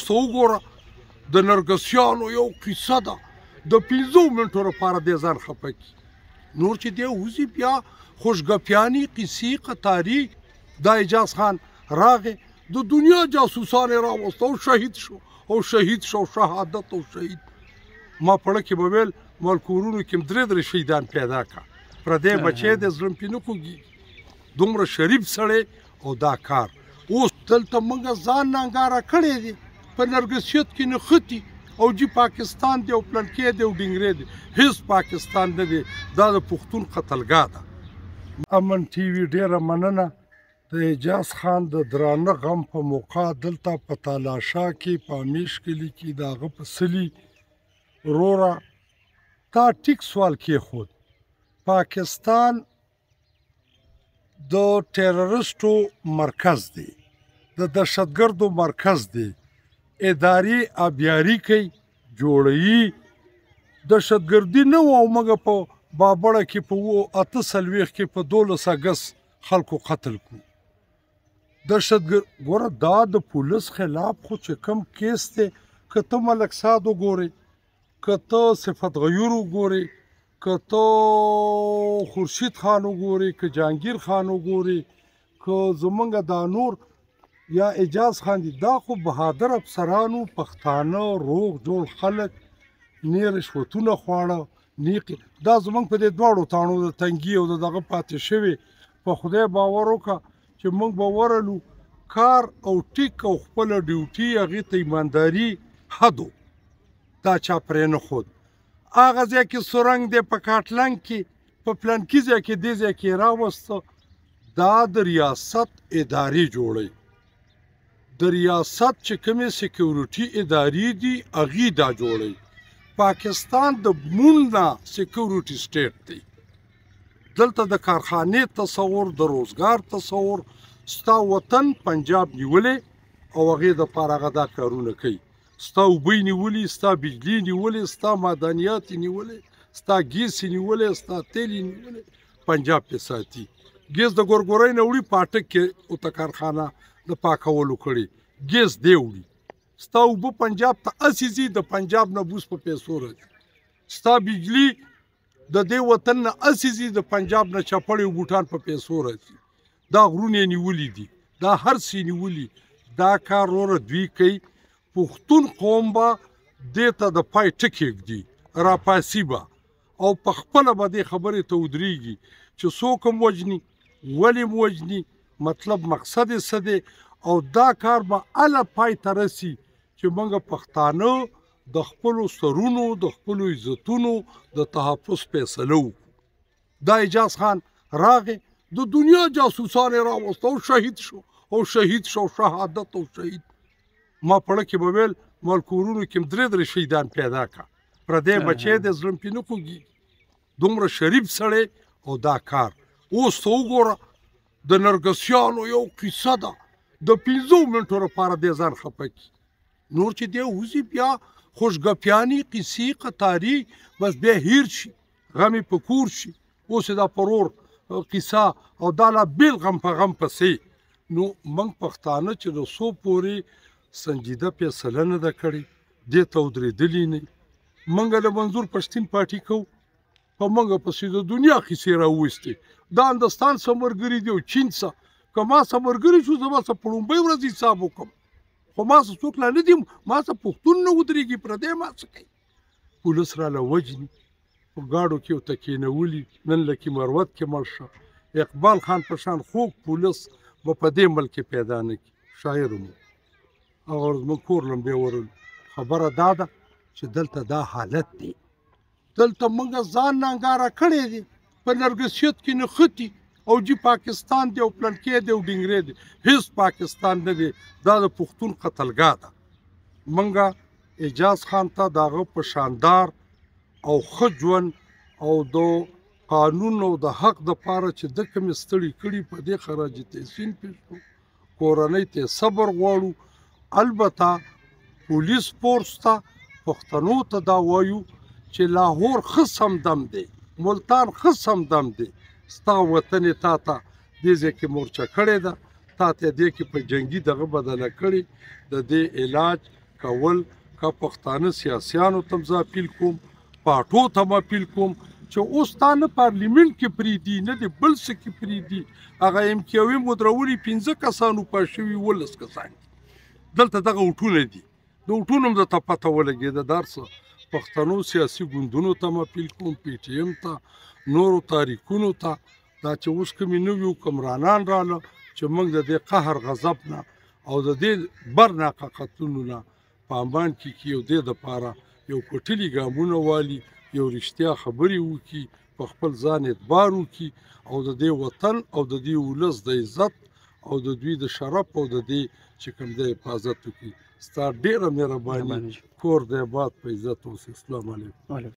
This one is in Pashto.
وګوره د نرګسیانو یو کیسه ده د 15 منټو لپاره دې ځان خفه کړي نور چې دی وځي بیا خوشګپیانې قیسې قطاري دا اجاز خان راغی د دنیا جاسوسان یې راوسته او شهید شو شهادت او شهید ما پړه کې به ویل مال کورونو کې درې شهیدان پیدا کړه پردی بچی د زړه پې نه خوږېږي دومره شریف سړی او دا کار اوس دلته موږ ځان ننګاره کړی دی په نرګسیت کې نښتي او جی پاکستان دی او پلنکې دی او ډنګرې دی هیڅ پاکستان نه دی دا د پښتون قتلګاه ده امن ټي وي ډېره مننه د اعجاز خان د درانه غم په موقع دلته په تالاشا کې په امیش کلي کې د هغه په سلي وروره تا ټیک سوال کېښود پاکستان د ټیررسټو مرکز دی د دهشتګردو مرکز دی ادارې ابیاري کوي جوړوي دهشتګردي نه وه او موږ په بابړه کې په 48 کې په 12 اګست خلکو قتل کړو دهشتګرد ګوره دا د پولیس خلاف خو چې کوم کیس دی که ته ملک سعد وګورې که ته صفت غیور وګورې که ته خورشید خان وګورې که جهانګیر خان وګورې که زمونږ دا نور یا اعجاز خان دي دا خو بهادر افسرانو پښتانه روغ جوړ خلک نه رشوتونه خواړه دا زمونږ په دې دواړو تاڼو د تنګي او د دغه پاتې شوي په خدای باور وکړه چې موږ به ورلو کار او ټیک او خپله ډیوټي هغې ته ایمانداري حدو دا چا پرې نه ښود هغه ځای کې سرنګ دی په کاټلنګ کې په پلانکي ځای کې دې ځای کې یې راوسته دا د ریاست ادارې جوړوي د ریاست چې کومې سیکیورټي ادارې دي هغې دا جوړوي پاکستان د مون نه سیکیورټي سټیټ دی دلته د کارخانې تصور د روزګار تصور ستا وطن پنجاب نیولې او هغې دپاره هغه دا کارونه کوي ستا اوبه نیولې ستا بجلي نیولې ستا معدنیات نیولې ستا ګیس نیولې ستا تیل نیولې پنجاب پې ساتي ګیس د ګورګورۍ نه وړي پاټک کې ورته کارخانه د پاکولو کړي ګیس دی وړي ستا اوبه پنجاب ته هسې ځي د پنجاب نه بوس په پیسو راځي ستا بجلي د دې وطن نه هسې ځي د پنجاب نه چپړې او بوټان په پیسو راځي دا غرونه یې نیولي دي دا هر څه یې نیولي دا کار وروره دوی کوي پښتون قوم به دې ته د پای ټکي ږدي راپاسي به او په خپله به دې خبرې ته ودرېږي چې څوک هم وژني ولې م وژني مطلب مقصد یې څه دی او دا کار به هله پای ته رسي چې موږ پښتانه د خپلو سرونو د خپلو عزتونو د تحفظ فیصله وکړو دا اعجاز خان راغی د دنیا جاسوسان یې راوسته او شهید شو شهادت او شهید ما پړه کې به ویل مال کورونو کې درې شهیدان پیدا کړه پردی بچی د زړه پې نه خوږېږي دومره شریف سړی او دا کار اوس ته وګوره د نرګسیانو یو کیسه ده د 15 منټو لپاره دې ځان خفه کړي نور چې دی وځي بیا خوشګپیانې قیسې قطاري بس بیا هیر شي غم یې په کور شي اوس یې دا پرور قیسه او دا لا بېل غم په غم پسې نو موږ پښتانه چې د څو پورې سنجیده فیصله نه ده کړې دې ته ودرېدلي نه موږ له منظور پښتین پارټي کوو په موږ پسې د دنیا قیسې راوویستې دا هندوستان څه ملګري دي او چین څه که ما څه ملګري شو زه به څه په لومبۍ ورځ حساب وکړم خو ما څه څوک لا نه دي ما څه پښتون نه ودرېږي پردی ما څه کوي پولیس راله وجني په ګاډو کې ورته کېنولي نن لکي مروت کې مړ شه اقبال خان په شان خوږ پولیس به په دې ملک کې پیدا نه کړي شاعر مو هغه زموږ کور لمبې ورل خبره دا ده چې دلته دا حالت دی دلته موږ ځان ننګاره کړی دی په نرګسیت کې نښتي او جی پاکستان دی او پلنکې دی او ډنګرې دی هیڅ پاکستان نه دی دا د پښتون قتلګاه ده موږ اعجاز خان ته د هغه په شاندار او ښه ژوند او د قانون او د حق دپاره چې ده کومې ستړي کړي په دې خراج تحسین پېښ کړو کورنۍ ته صبر غواړو البته پولیس فورس ته پښتنو ته دا وایو چې لاهور ښه سمدم دی ملتان ښه سمدم دی ستا وطن یې تا ته دې ځای کې مورچه کړې ده تا ته دې کې په جنګي دغه بدله کړې د دې علاج کول که پښتانه سیاسیانو ته زه اپیل کوم پاټو ته م اپیل کوم چې اوس تا نه پارلیمنټ کې پرېږدي نه د بل څه کې پرېږدي هغه MKO مدرولي 15 کسانو پاس شوي 11 کسان دلته دغه وټونه دي د وټونو هم درته پته ولګېده دا هر څه پښتنو سیاسي ګوندونو ته م اپیل کوم PTM ته نورو تاریخونو ته دا چې اوس کومې نوي حکمرانان راله چې موږ د دې قهر غضب نه او د دې برناقه قتلونو نه په امان کې یو دې دپاره یو پټلي ګامونه والي یو رښتیا خبرې وکړي په خپل ځان اعتبار وکړي او د دې وطن او د دې ولس د عزت او د دوی د شرف او د دې چې کوم دی حفاظت وکړي ستا ډېره مهرباني کور د آباد په عزت اوسې السلام علیکم